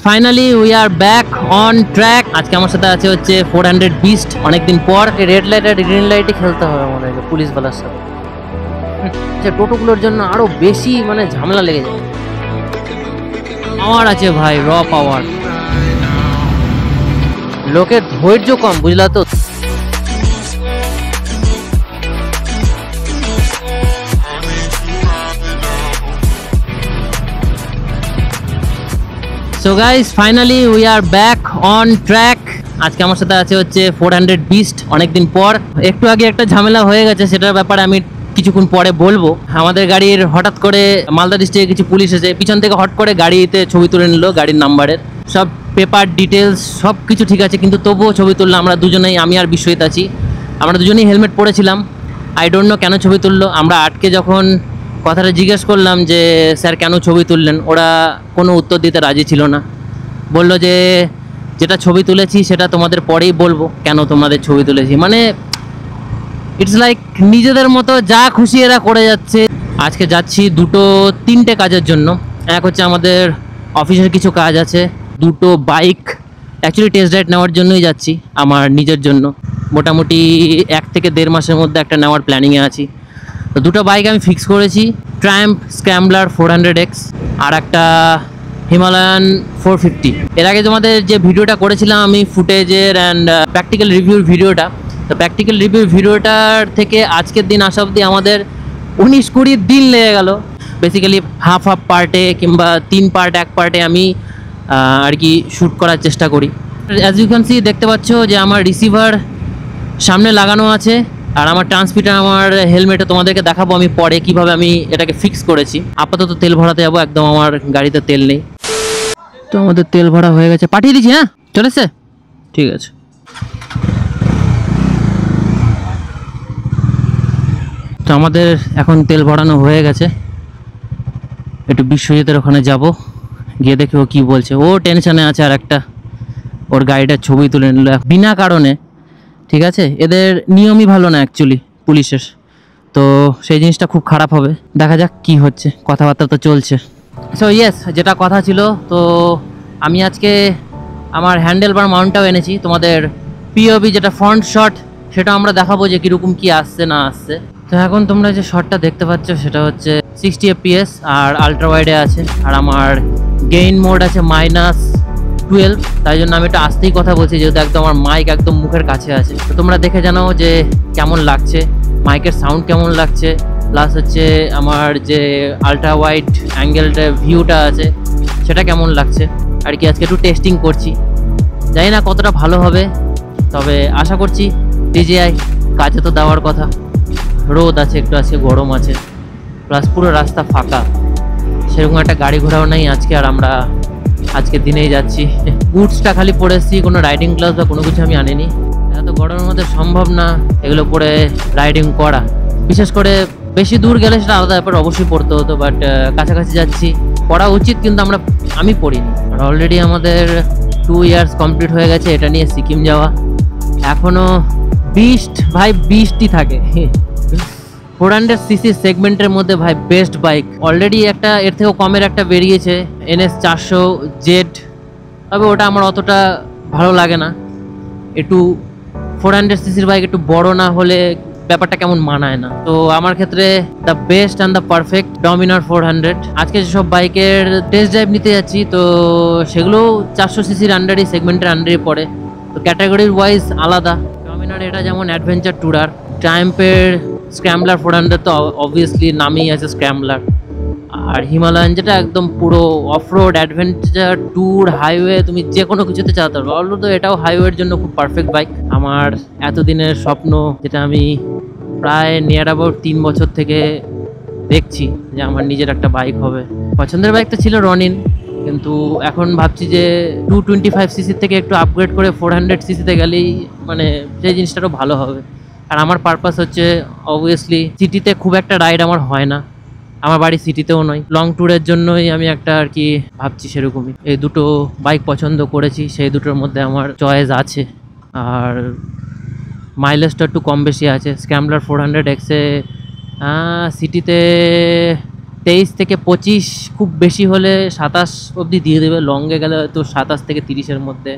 Finally we are back on track. আজকে আমার সাথে আছে হচ্ছে 400 বিস্ট। অনেকদিন পর রেড লাইট আর গ্রিন লাইটে খেলতে হবে মনে হয় পুলিশওয়ালার সাথে। টোটোগুলোর জন্য আরো বেশি মানে ঝামেলা লেগে যায়। পাওয়ার আছে ভাই, র পাওয়ার। লোকের ধৈর্য কম, বুঝলা তো। So guys finally we are back on track. আজকে আমার সাথে আছে হচ্ছে 400 বিস্ট। অনেকদিন পর। একটু আগে একটা ঝামেলা হয়ে গেছে, সেটার ব্যাপারে আমি কিছুক্ষণ পরে বলবো। আমাদের গাড়ির হঠাৎ করে মালদা ডিস্ট্রিক্টে কিছু পুলিশ এসে পিছন থেকে হট করে গাড়িতে ছবি তুলে নিল, গাড়ির নাম্বারের সব পেপার ডিটেলস সব কিছু ঠিক আছে, কিন্তু তবুও ছবি তুললাম। আমরা দুজনেই, আমি আর বিশ্বজিৎ আছি, আমরা দুজনেই হেলমেট পরেছিলাম। আই ডোন্ট নো কেন ছবি তুললো। আমরা আটকে যখন কথাটা জিজ্ঞেস করলাম যে স্যার কেন ছবি তুললেন, ওরা কোনো উত্তর দিতে রাজি ছিল না। বলল যে যেটা ছবি তুলেছি সেটা তোমাদের পরেই বলবো কেন তোমাদের ছবি তুলেছি। মানে ইটস লাইক নিজেদের মতো যা খুশি এরা করে যাচ্ছে। আজকে যাচ্ছি তিনটে কাজের জন্য। এক হচ্ছে আমাদের অফিসের কিছু কাজ আছে, দুটো বাইক অ্যাকচুয়ালি টেস্ট রাইড নেওয়ার জন্যই যাচ্ছি আমার নিজের জন্য। মোটামুটি 1 থেকে 1.5 মাসের মধ্যে একটা নেওয়ার প্ল্যানিংয়ে আছি। তো দুটো বাইক আমি ফিক্স করেছি, ট্রায়াম্প স্ক্র্যাম্বলার 400X আর একটা হিমালয়ান 450। এর আগে তোমাদের যে ভিডিওটা করেছিলাম আমি ফুটেজের অ্যান্ড প্র্যাকটিক্যাল রিভিউর ভিডিওটা, তো প্র্যাকটিক্যাল রিভিউর ভিডিওটার থেকে আজকের দিন আসা অবধি আমাদের 19-20 দিন লেগে গেল। বেসিক্যালি হাফ পার্টে কিংবা 3 পার্ট 1 পার্টে আমি আর কি শ্যুট করার চেষ্টা করি। অ্যাজ ইউ ক্যান সি দেখতে পাচ্ছ যে আমার রিসিভার সামনে লাগানো আছে আর আমার ট্রান্সমিটার আমার হেলমেটে তোমাদেরকে দেখাবো আমি পরে কিভাবে আমি এটাকে ফিক্স করেছি। আপাতত তেল ভরাতে যাবো, একদম আমার গাড়িতে তেল নেই। তো আমাদের তেল ভরা হয়ে গেছে, পাঠিয়ে দিচ্ছি। হ্যাঁ চলেছে, ঠিক আছে। তো আমাদের এখন তেল ভরানো হয়ে গেছে। একটু বিশ্বজিতের ওখানে যাব, গিয়ে দেখি ও কী বলছে। ও টেনশনে আছে, আর একটা ওর গাড়িটার ছবি তুলে নিল বিনা কারণে। ঠিক আছে, এদের নিয়মই ভালো না অ্যাকচুয়ালি পুলিশের, তো সেই জিনিসটা খুব খারাপ হবে। দেখা যাক কি হচ্ছে, কথাবার্তা তো চলছে। সো ইয়েস, যেটা কথা ছিল, তো আমি আজকে আমার হ্যান্ডেল বার মাউন্টটাও এনেছি। তোমাদের পিওভি যেটা ফ্রন্ট শট সেটা আমরা দেখাবো যে কীরকম কী আসছে না আসছে। তো এখন তোমরা যে শটটা দেখতে পাচ্ছ সেটা হচ্ছে 60 FPS আর আলট্রা ওয়াইডে আছে, আর আমার গেইন মোড আছে -12। তাই জন্য আমি একটু আস্তেই কথা বলছি, যেহেতু একদম আমার মাইক একদম মুখের কাছে আছে। তো তোমরা দেখে জানাও যে কেমন লাগছে, মাইকের সাউন্ড কেমন লাগছে, প্লাস হচ্ছে আমার যে আলট্রা ওয়াইড অ্যাঙ্গেলটা ভিউটা আছে সেটা কেমন লাগছে আর কি। আজকে একটু টেস্টিং করছি, জানি না কতটা ভালো হবে, তবে আশা করছি। DJI কাজে তো দেওয়ার কথা। রোদ আছে একটু, আছে গরম আছে, প্লাস পুরো রাস্তা ফাঁকা, সেরকম একটা গাড়ি ঘোড়াও নেই আজকে। আর আমরা আজকে দিনেই যাচ্ছি, বুটসটা খালি পরে এসেছি, কোনো রাইডিং গ্লাভস বা কোনো কিছু আমি আনিনি। এত গরমের মধ্যে সম্ভব না এগুলো পরে রাইডিং করা, বিশেষ করে বেশি দূর গেলে সেটা আলাদা ব্যাপার, অবশ্যই পড়তে হতো, বাট কাছাকাছি যাচ্ছি পড়া উচিত, কিন্তু আমি পড়িনি। আর অলরেডি আমাদের 2 ইয়ার্স কমপ্লিট হয়ে গেছে এটা নিয়ে সিকিম যাওয়া। এখনও ভাই বিস্টই থাকে। 400cc সেগমেন্টের মধ্যে ভাই বেস্ট বাইক। অলরেডি একটা এর থেকেও কমের একটা বেরিয়েছে NS 400Z, তবে ওটা আমার অতটা ভালো লাগে না। একটু 400cc বাইক একটু বড় না হলে ব্যাপারটা কেমন মানায় না। তো আমার ক্ষেত্রে the best and the perfect Dominar 400। আজকে যেসব বাইকের টেস্ট ড্রাইভ নিতে যাচ্ছি তো সেগুলো 400cc আন্ডারই, সেগমেন্টের আন্ডারই পড়ে, তো ক্যাটাগরির ওয়াইজ আলাদা। ডমিনার এটা যেমন অ্যাডভেঞ্চার ট্যুরার, ট্রায়াম্পের স্ক্র্যাম্বলার 400 তো অবভিয়াসলি নামেই আছে স্ক্র্যাম্বলার, আর হিমালয়ান যেটা একদম পুরো অফরোড অ্যাডভেঞ্চার ট্যুর হাইওয়ে, তুমি যে কোনো কিছুতে চালাতে পারবে। অলরেডি এটাও হাইওয়ের জন্য খুব পারফেক্ট বাইক। আমার এতদিনের স্বপ্ন, যেটা আমি প্রায় নিয়ার অ্যাবাউট 3 বছর থেকে দেখছি যে আমার নিজের একটা বাইক হবে। পছন্দের বাইক তো ছিল রনিন, কিন্তু এখন ভাবছি যে 225cc থেকে একটু আপগ্রেড করে 400cc-তে গেলেই মানে সেই জিনিসটাও ভালো হবে। আর আমার পারপাস হচ্ছে অবভিয়াসলি সিটিতে খুব একটা রাইড আমার হয় না, আমার বাড়ি সিটিতেও নয়, লং ট্যুরের জন্যই আমি একটা আর কি ভাবছি সেরকমই। এই দুটো বাইক পছন্দ করেছি, সেই দুটোর মধ্যে আমার চয়েস আছে। আর মাইলেজটা একটু কম বেশি আছে। স্ক্র্যাম্বলার 400X-এ সিটিতে 23 থেকে 25, খুব বেশি হলে 27 অবধি দিয়ে দেবে, লংয়ে গেলে হয়তো 27 থেকে 30-এর মধ্যে।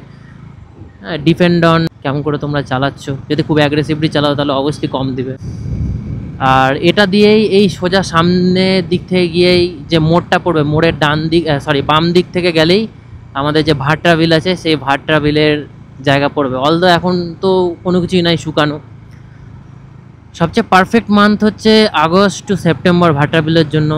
ডিপেন্ড অন কেমন করে তোমরা চালাচ্ছ। যদি খুব অ্যাগ্রেসিভলি চালাও তাহলে অবশ্যই কম দিবে। আর এটা দিয়েই এই সোজা সামনের দিক থেকে গিয়েই যে মোড়টা পড়বে, মোড়ের ডান দিক বাম দিক থেকে গেলেই আমাদের যে ভাটরা বিল আছে, সেই ভাটরা বিলের জায়গা পড়বে। অলদো এখন তো কোনো কিছুই নাই, শুকানো। সবচেয়ে পারফেক্ট মান্থ হচ্ছে আগস্ট টু সেপ্টেম্বর ভাটরা বিলের জন্য।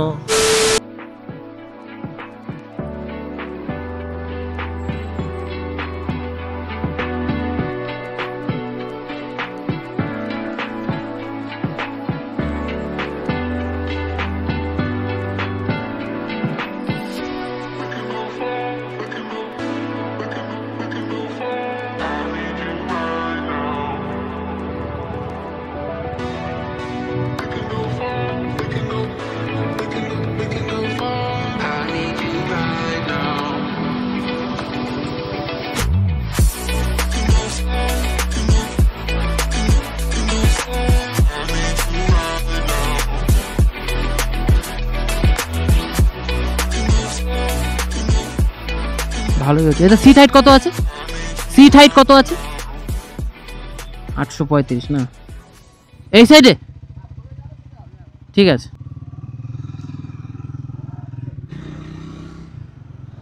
ভালোই হচ্ছে। এটা সিট হাইট কত আছে? সিট হাইট কত আছে? 835 না? এই সাইডে ঠিক আছে।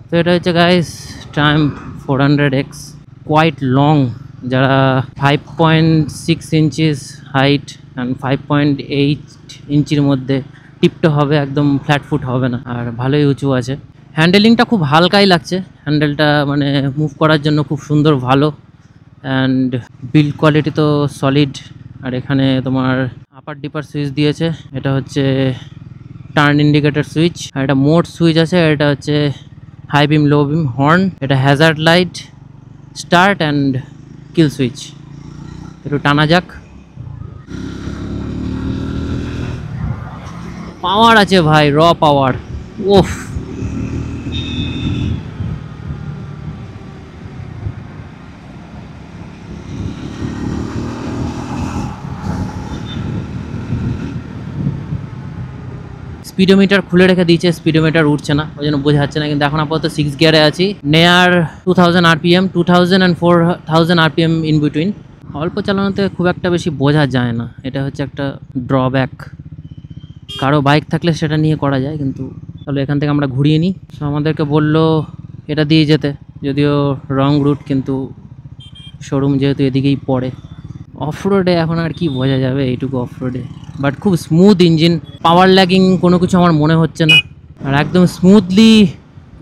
তো এটা হচ্ছে guys Triumf 400X, quite long. যারা 5.6 ইঞ্চিস হাইট অ্যান্ড 5.8 ইঞ্চির মধ্যে টিপটো হবে, একদম ফ্ল্যাট ফুট হবে না, আর ভালোই উঁচু আছে। হ্যান্ডেলিংটা খুব হালকাই লাগছে, হ্যান্ডেলটা মানে মুভ করার জন্য খুব সুন্দর, ভালো। অ্যান্ড বিল্ড কোয়ালিটি তো সলিড। আর এখানে তোমার আপার ডিপার সুইচ দিয়েছে, এটা হচ্ছে টার্ন ইন্ডিকেটর সুইচ, আর এটা মোড সুইচ আছে, এটা হচ্ছে হাই বিম, লো বিম, হর্ন, এটা Hazard light, start and kill switch. একটু টানা যাক। পাওয়ার আছে ভাই, র পাওয়ার। ওফ, স্পিডোমিটার খুলে রেখে দিয়েছে, স্পিডোমিটার উঠছে না, ওই জন্য বোঝা যাচ্ছে না। কিন্তু এখন আপাতত 6 গিয়ারে আছি, নেয়ার 2000 RPM, 2000 and 4000 RPM in between. অল্প চালানোতে খুব একটা বেশি বোঝা যায় না, এটা হচ্ছে একটা ড্রব্যাক। কারো বাইক থাকলে সেটা নিয়ে করা যায়, কিন্তু তাহলে এখান থেকে আমরা ঘুরিয়ে নিই। সো আমাদেরকে বললো এটা দিয়ে যেতে, যদিও রং রুট, কিন্তু শোরুম যেহেতু এদিকেই পড়ে। অফ রোডে এখন আর কি বোঝা যাবে, এইটুকু অফ রোডে। বাট খুব স্মুথ ইঞ্জিন, পাওয়ার ল্যাগিং কোনো কিছু আমার মনে হচ্ছে না, আর একদম স্মুথলি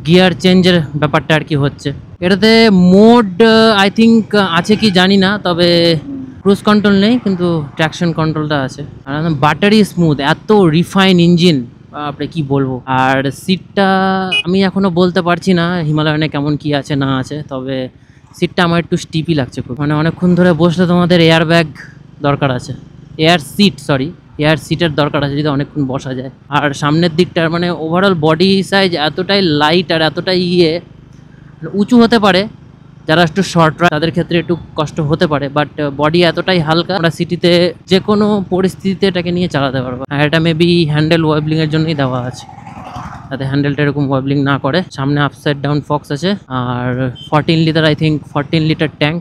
গিয়ার চেঞ্জের ব্যাপারটা আর কি হচ্ছে। এটাতে মোড আই থিঙ্ক আছে কি জানি না, তবে ক্রুজ কন্ট্রোল নেই, কিন্তু ট্র্যাকশন কন্ট্রোলটা আছে। আর একদম বাটারি স্মুথ, এত রিফাইন ইঞ্জিন, আপনি কি বলবো। আর সিটটা আমি এখনও বলতে পারছি না হিমালয়ানে কেমন কি আছে না আছে, তবে সিটটা আমার একটু স্টিপি লাগছে খুব, মানে অনেকক্ষণ ধরে বসলে তোমাদের এয়ার ব্যাগ দরকার আছে, এয়ার সিটের দরকার আছে যদি অনেকক্ষণ বসা যায়। আর সামনের দিকটার মানে ওভারঅল বডি সাইজ এতটাই লাইট আর এতটাই উঁচু হতে পারে, যারা একটু শর্ট রাইড তাদের ক্ষেত্রে একটু কষ্ট হতে পারে, বাট বডি এতটাই হালকা, আমরা সিটিতে যে কোনো পরিস্থিতিতে এটাকে নিয়ে চালাতে পারবো। আর এটা মেবি হ্যান্ডেল ওয়েবলিংয়ের জন্যই দেওয়া আছে, যাতে হ্যান্ডেলটা এরকম ওয়েবলিং না করে। সামনে আপসাইড ডাউন ফক্স আছে, আর 14 litre I think 14 litre tank.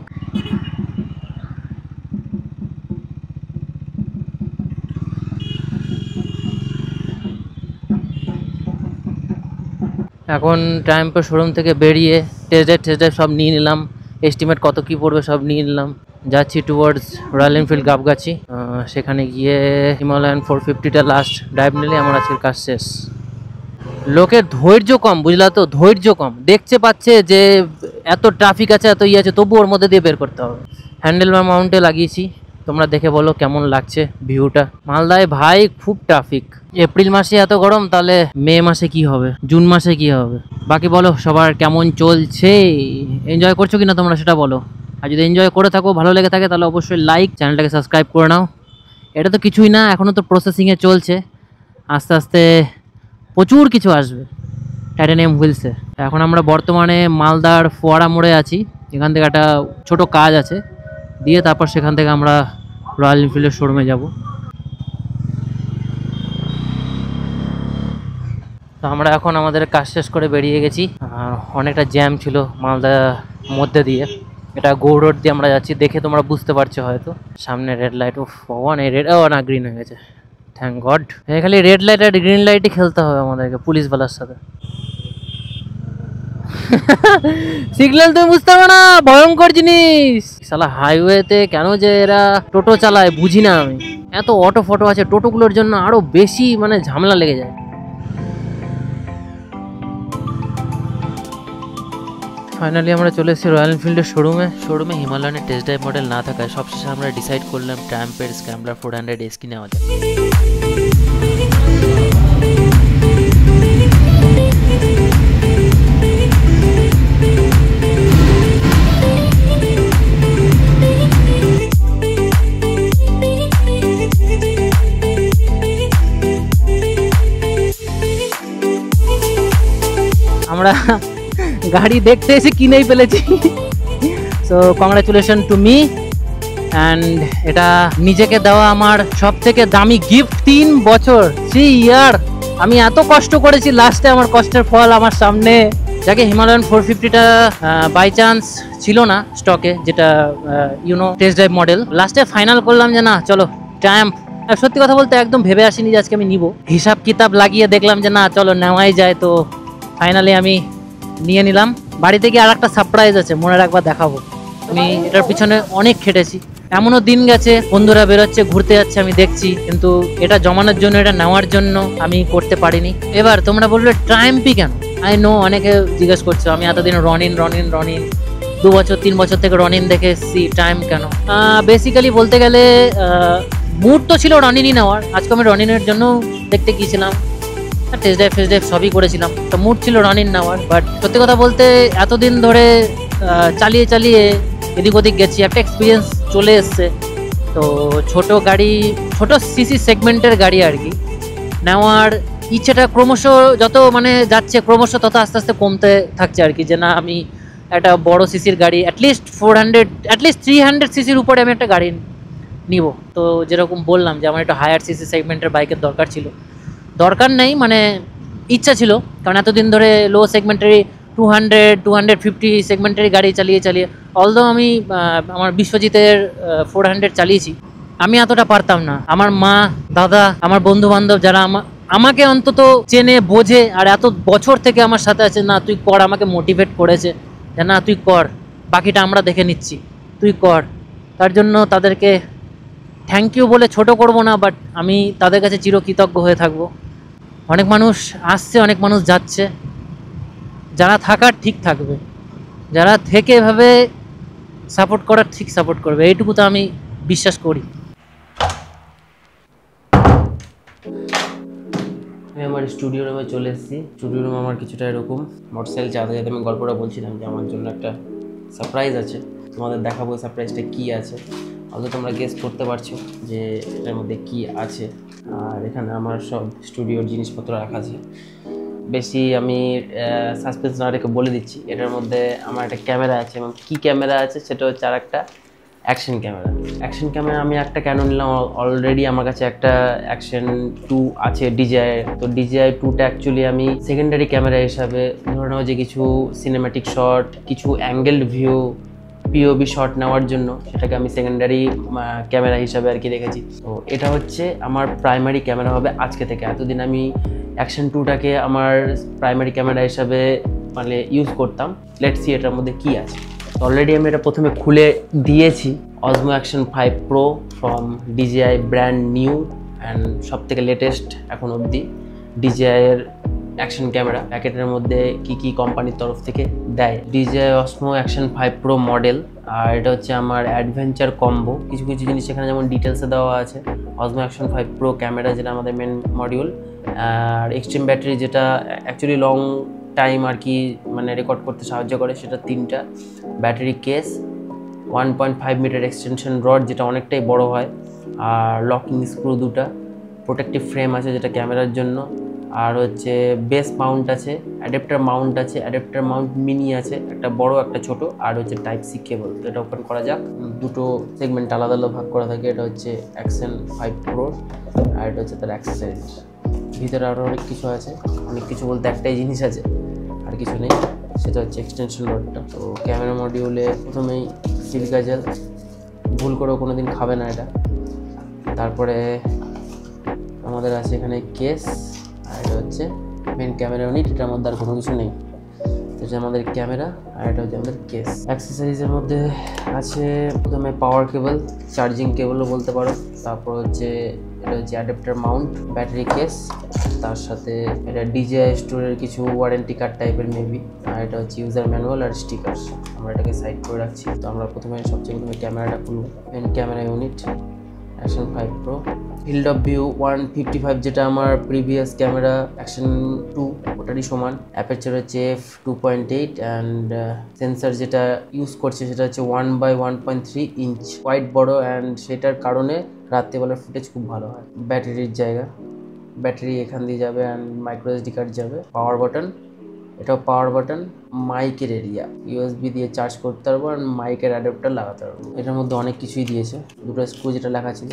এখন ট্রায়াম্ফের শোরুম থেকে বেরিয়ে টেস্ট ড্রাইভ সব নিয়ে নিলাম, এস্টিমেট কত কী পড়বে সব নিয়ে নিলাম। যাচ্ছি টুয়ার্ডস রয়্যাল এনফিল্ড গাবগাছি, সেখানে গিয়ে হিমালয়ান 450টা লাস্ট ড্রাইভ নিলে আমার আজকের কাজ শেষ। লোকের ধৈর্য কম, বুঝলা তো, ধৈর্য কম। দেখছে পাচ্ছে যে এত ট্রাফিক আছে, এত আছে, তবু ওর মধ্যে দিয়ে বের করতে হবে। হ্যান্ডেল মাউন্টে লাগিয়েছি, তোমরা দেখে বলো কেমন লাগছে ভিউটা। মালদায় ভাই খুব ট্রাফিক, এপ্রিল মাসে এত গরম, তাহলে মে মাসে কি হবে, জুন মাসে কি হবে। বাকি বলো সবার কেমন চলছে, এনজয় করছো কিনা তোমরা সেটা বলো। আর যদি এনজয় করে থাকো, ভালো লেগে থাকে, তাহলে অবশ্যই লাইক, চ্যানেলটাকে সাবস্ক্রাইব করে নাও। এটা তো কিছুই না, এখনও তো প্রসেসিংয়ে চলছে, আস্তে আস্তে প্রচুর কিছু আসবে টাইটানিয়াম হুইলসে। এখন আমরা বর্তমানে মালদার ফোয়ারা মোড়ে আছি, এখান থেকে একটা ছোট কাজ আছে, দিয়ে তারপর সেখান থেকে আমরা রয়্যাল এনফিল্ডের শোরুমে যাব। তো আমরা এখন আমাদের কাজ শেষ করে বেরিয়ে গেছি। আর অনেকটা জ্যাম ছিল মালদা মধ্যে দিয়ে, এটা গৌড় রোড দিয়ে আমরা যাচ্ছি, দেখে তোমরা বুঝতে পারছো হয়তো। সামনে রেড লাইট, ও ভগবান এই রেড, ও না গ্রিন হয়ে গেছে, থ্যাংক গড। খালি রেড লাইট আর গ্রিন লাইটই খেলতে হবে আমাদেরকে পুলিশওয়ালার সাথে। সিগন্যাল তুমি বুঝতে পারবে না, ভয়ঙ্কর জিনিস। শালা হাইওয়েতে কেন যে এরা টোটো চালায় বুঝি না আমি। এত অটো ফটো আছে, টোটোগুলোর জন্য আরো বেশি মানে ঝামেলা লেগে যায়। ফাইনালি আমরা চলে এসেছি রয়্যাল এনফিল্ডের শোরুমে হিমালয়ানের টেস্ট ড্রাইভ মডেল না থাকায় সবশেষে আমরা ডিসাইড করলাম ট্রাম্পের স্ক্র্যাম্বলার 400 এসকি নেওয়া যায়। আমরা গাড়ি দেখতে এসে কিনেই ফেলেছি। So congratulation to me, and এটা নিজেকে দেওয়া আমার সবথেকে দামি গিফট। 3 বছর 3 ইয়ার আমি এত কষ্ট করেছি, লাস্টে আমার কষ্টের ফল আমার সামনে। যাকে হিমালয়ান 450টা বাই চান্স ছিল না স্টকে, যেটা টেস্ট ড্রাইভ মডেল, লাস্টে ফাইনাল করলাম যে না চলো ট্রায়াম্ফ। সত্যি কথা বলতে একদম ভেবে আসিনি যে আজকে আমি নিব, হিসাব কিতাব লাগিয়ে দেখলাম যে না চলো নেওয়াই যায়। তো ফাইনালি আমি নিয়ে নিলাম। বাড়িতে গিয়ে আর একটা সারপ্রাইজ আছে, মনে রাখবা দেখাবো। আমি এটার পিছনে অনেক খেটেছি, এমনও দিন গেছে বন্ধুরা বেরোচ্ছে ঘুরতে যাচ্ছে আমি দেখছি, কিন্তু এটা জমানোর জন্য, এটা নেওয়ার জন্য আমি করতে পারিনি। এবার তোমরা বললে ট্রায়াম্পই কেন, আই নো অনেকে জিজ্ঞেস করছো। আমি এতদিন রনিন 2 বছর 3 বছর থেকে রনিন দেখে এসেছি, টাইম কেন? বেসিক্যালি বলতে গেলে মুড তো ছিল রনিনই নেওয়ার। আজকে আমি রনিনের জন্য দেখতে গিয়েছিলাম, টেস্ট ড্রাইভ সবই করেছিলাম, তো মুড ছিল রনিন নেওয়ার। বাট সত্যি কথা বলতে এতদিন ধরে চালিয়ে এদিক ওদিক গেছি, একটা এক্সপিরিয়েন্স চলে এসছে। তো ছোট গাড়ি, ছোট সিসি সেগমেন্টের গাড়ি আর কি নেওয়ার ইচ্ছেটা ক্রমশ যত মানে যাচ্ছে, ক্রমশ তত আস্তে আস্তে কমতে থাকছে আর কি। যে না আমি একটা বড় সিসির গাড়ি, অ্যাটলিস্ট 300 সিসির উপরে আমি একটা গাড়ি নিব। তো যেরকম বললাম যে আমার একটা হায়ার সিসি সেগমেন্টের বাইকের দরকার নেই, মানে ইচ্ছা ছিল। কারণ এতদিন ধরে লো সেগমেন্টারি 250 সেগমেন্টারি গাড়ি চালিয়ে অলদো আমি আমার বিশ্বজিতের 400 চালিয়েছি, আমি এতটা পারতাম না। আমার মা, দাদা, আমার বন্ধু বান্ধব যারা আমাকে অন্তত চেনে বোঝে আর এত বছর থেকে আমার সাথে আছে, না তুই কর, আমাকে মোটিভেট করেছে যে না তুই কর, বাকিটা আমরা দেখে নিচ্ছি, তুই কর। তার জন্য তাদেরকে থ্যাংক ইউ বলে ছোট করব না, বাট আমি তাদের কাছে চিরকৃতজ্ঞ হয়ে থাকবো। অনেক মানুষ আসছে, অনেক মানুষ যাচ্ছে, যারা থাকার ঠিক থাকবে, যারা থেকে এভাবে সাপোর্ট করার ঠিক সাপোর্ট করবে, এইটুকু তো আমি বিশ্বাস করি। আমি আমার স্টুডিও রুমে চলে এসেছি। স্টুডিও রুম আমার কিছুটা এরকম, মোটরসাইকেল যাতে আমি গল্পটা বলছিলাম যে আমার জন্য একটা সারপ্রাইজ আছে, তোমাদের দেখাবো সারপ্রাইজটা কী আছে। হয়তো তোমরা গেস করতে পারছো যে এটার মধ্যে কি আছে। আর এখানে আমার সব স্টুডিওর জিনিসপত্র রাখা আছে। বেশি আমি সাসপেন্স না রেখে বলে দিচ্ছি, এটার মধ্যে আমার একটা ক্যামেরা আছে, এবং কী ক্যামেরা আছে সেটা হচ্ছে আর একটা অ্যাকশন ক্যামেরা। আমি একটা কেন নিলাম, অলরেডি আমার কাছে একটা অ্যাকশন 2 আছে DJI। তো DJI 2টা অ্যাকচুয়ালি আমি সেকেন্ডারি ক্যামেরা হিসাবে, ধরে নাও যে কিছু সিনেম্যাটিক শট, কিছু অ্যাঙ্গেলড ভিউ, POV শট নেওয়ার জন্য সেটাকে আমি সেকেন্ডারি ক্যামেরা হিসাবে আর কি রেখেছি। তো এটা হচ্ছে আমার প্রাইমারি ক্যামেরা হবে আজকে থেকে। এতদিন আমি অ্যাকশন 2টাকে আমার প্রাইমারি ক্যামেরা হিসাবে মানে ইউজ করতাম। লেটস সি এটার মধ্যে কি আছে। অলরেডি আমি এটা প্রথমে খুলে দিয়েছি। Osmo Action 5 Pro from DJI, brand new and সব থেকে লেটেস্ট এখন অবধি DJI এর অ্যাকশন ক্যামেরা। প্যাকেটের মধ্যে কি কোম্পানির তরফ থেকে দেয়, DJI Osmo Action 5 Pro model. আর এটা হচ্ছে আমার অ্যাডভেঞ্চার কম্বো। কিছু জিনিস এখানে যেমন ডিটেলসে দেওয়া আছে। Osmo Action 5 Pro ক্যামেরা, যেটা আমাদের মেন মডিউল, আর এক্সট্রিম ব্যাটারি, যেটা অ্যাকচুয়ালি লং টাইম আর কি মানে রেকর্ড করতে সাহায্য করে, সেটা 3টা। Battery case, 1.5 meter extension rod, যেটা অনেকটাই বড় হয়, আর লকিং স্ক্রু 2টা, প্রোটেক্টিভ ফ্রেম আছে যেটা ক্যামেরার জন্য, আর হচ্ছে বেস মাউন্ট আছে, অ্যাডাপ্টার মাউন্ট আছে, অ্যাডাপ্টার মাউন্ট মিনি আছে, একটা বড় একটা ছোট, আর হচ্ছে টাইপ সি কেবল। তো এটা ওপেন করা যাক। দুটো সেগমেন্ট আলাদা ভাগ করা থাকে। এটা হচ্ছে অ্যাকশন 5 Pro আর এটা হচ্ছে তার অ্যাক্সেসরিজ। ভিতরে আরও অনেক কিছু আছে, অনেক কিছু বলতে একটাই জিনিস আছে, আর কিছু নেই, সেটা হচ্ছে এক্সটেনশন রডটা। তো ক্যামেরা মডিউলে প্রথমেই সিলিকা জেল, ভুল করেও কোনো দিন খাবে না এটা। তারপরে আমাদের আছে এখানে কেস, আর এটা হচ্ছে মেন ক্যামেরা ইউনিট, এটার মধ্যে আর কোনো কিছু নেই। এটা আমাদের ক্যামেরা, আর এটা হচ্ছে আমাদের কেস। অ্যাক্সেসরিজের মধ্যে আছে প্রথমে পাওয়ার কেবল, চার্জিং কেবলও বলতে পারো, তারপর হচ্ছে এটা হচ্ছে অ্যাডাপ্টার মাউন্ট, ব্যাটারি কেস, তার সাথে এটা ডিজিআই স্টোরের কিছু ওয়ারেন্টি কার্ড টাইপের মেবি, আর এটা হচ্ছে ইউজার ম্যানুয়াল আর স্টিকার। আমরা এটাকে সাইড করে রাখছি। তো আমরা সবচেয়ে প্রথমে ক্যামেরাটা খুলব। Main camera unit action 5 pro, field of view 155, যেটা আমার প্রিভিয়াস ক্যামেরা অ্যাকশন 2 ওটারই সমান। অ্যাপারচার হচ্ছে f2.8 অ্যান্ড সেন্সার যেটা ইউজ করছে সেটা হচ্ছে 1/1.3 ইঞ্চ, কোয়াইট বড়, অ্যান্ড সেটার কারণে রাত্রিবেলার ফুটেজ খুব ভালো হয়। ব্যাটারির জায়গা, ব্যাটারি এখান দিয়ে যাবে অ্যান্ড মাইক্রো এসডি কার্ড যাবে। পাওয়ার বাটন, এটাও পাওয়ার বাটন। মাইকের এরিয়া, ইউএসবি দিয়ে চার্জ করতে পারবো আর মাইকের অ্যাডাপ্টার লাগাতে পারবো। এটার মধ্যে অনেক কিছুই দিয়েছে, দুটো স্ক্রু যেটা লেখা ছিল।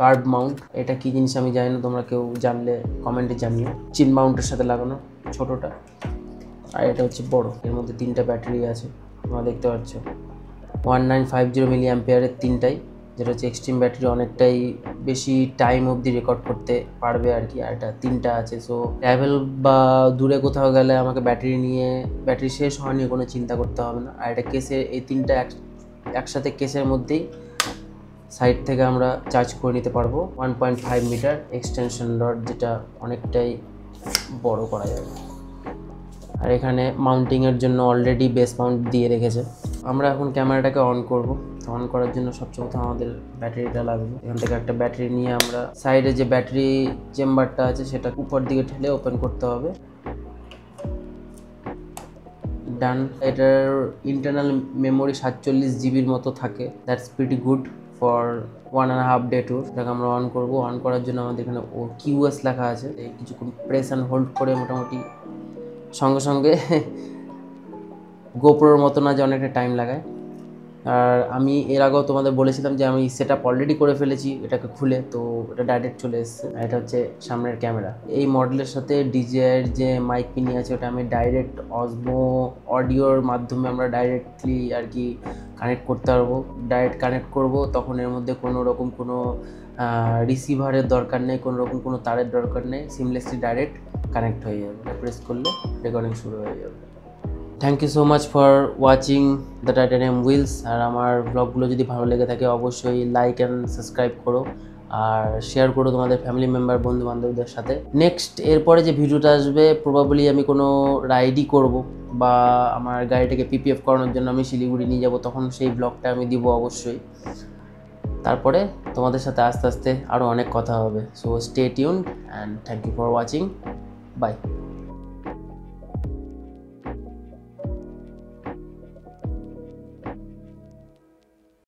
কার্ভ মাউন্ট, এটা কি জিনিস আমি জানি না, তোমরা কেউ জানলে কমেন্টে জানিও। চিন মাউন্টের সাথে লাগানো ছোটোটা, আর এটা হচ্ছে বড়। এর মধ্যে 3টা ব্যাটারি আছে, তোমরা দেখতে পাচ্ছ। 1950 মিলি অ্যাম্পিয়ারের 3টাই, যেটা হচ্ছে এক্সট্রিম ব্যাটারি, অনেকটাই বেশি টাইম অবধি রেকর্ড করতে পারবে আর কি। আর এটা 3টা আছে, সো ট্রাভেল বা দূরে কোথাও গেলে আমাকে ব্যাটারি শেষ হওয়া নিয়ে কোনো চিন্তা করতে হবে না। আর এটা কেসে, এই 3টা একসাথে কেসের মধ্যেই সাইড থেকে আমরা চার্জ করে নিতে পারবো। 1.5 মিটার এক্সটেনশন রড, যেটা অনেকটাই বড় করা যাবে। আর এখানে মাউন্টিংয়ের জন্য অলরেডি বেস মাউন্ট দিয়ে রেখেছে। আমরা এখন ক্যামেরাটাকে অন করব। অন করার জন্য সবচেয়ে প্রথমে আমাদের ব্যাটারিটা লাগবে। এখান থেকে একটা ব্যাটারি নিয়ে আমরা সাইডে যে ব্যাটারি চেম্বারটা আছে সেটা উপর দিকে ঠেলে ওপেন করতে হবে। ডান। এটার ইন্টারনাল মেমোরি 47 জিবির মতো থাকে, that's pretty good for 1.5 day tour. এটাকে আমরা অন করব। অন করার জন্য আমাদের এখানে কিউএস লেখা আছে, এই কিছুক্ষণ প্রেস অ্যান্ড হোল্ড করে মোটামুটি সঙ্গে সঙ্গে গোপ্রোর মতো না যে অনেকটা টাইম লাগায়। আর আমি এর আগেও তোমাদের বলেছিলাম যে আমি সেট আপ অলরেডি করে ফেলেছি এটাকে খুলে, তো এটা ডাইরেক্ট চলে এসছে। এটা হচ্ছে সামনের ক্যামেরা। এই মডেলের সাথে ডিজিআইয়ের যে মাইক পিনি আছে ওটা আমি ডাইরেক্ট অসমো অডিওর মাধ্যমে আমরা ডাইরেক্টলি আর কি কানেক্ট করতে পারবো। ডাইরেক্ট কানেক্ট করব, তখন এর মধ্যে কোনো রকম কোনো রিসিভারের দরকার নেই, কোনো রকম কোনো তারের দরকার নেই, সিমলেসলি ডাইরেক্ট কানেক্ট হয়ে যাবে। প্রেস করলে রেকর্ডিং শুরু হয়ে যাবে। Thank you so much for watching the titanium wheels. আর আমার ব্লগগুলো যদি ভালো লেগে থাকে অবশ্যই লাইক অ্যান্ড সাবস্ক্রাইব করো, আর শেয়ার করো তোমাদের ফ্যামিলি মেম্বার, বন্ধু বান্ধবদের সাথে। নেক্সট এরপরে যে ভিডিওটা আসবে প্রবাবলি আমি কোনো রাইডই করব, বা আমার গাড়িটাকে পিপিএফ করানোর জন্য আমি শিলিগুড়ি নিয়ে যাব, তখন সেই ব্লগটা আমি দিব অবশ্যই। তারপরে তোমাদের সাথে আস্তে আস্তে আরও অনেক কথা হবে। So stay tuned and thank you for watching. By.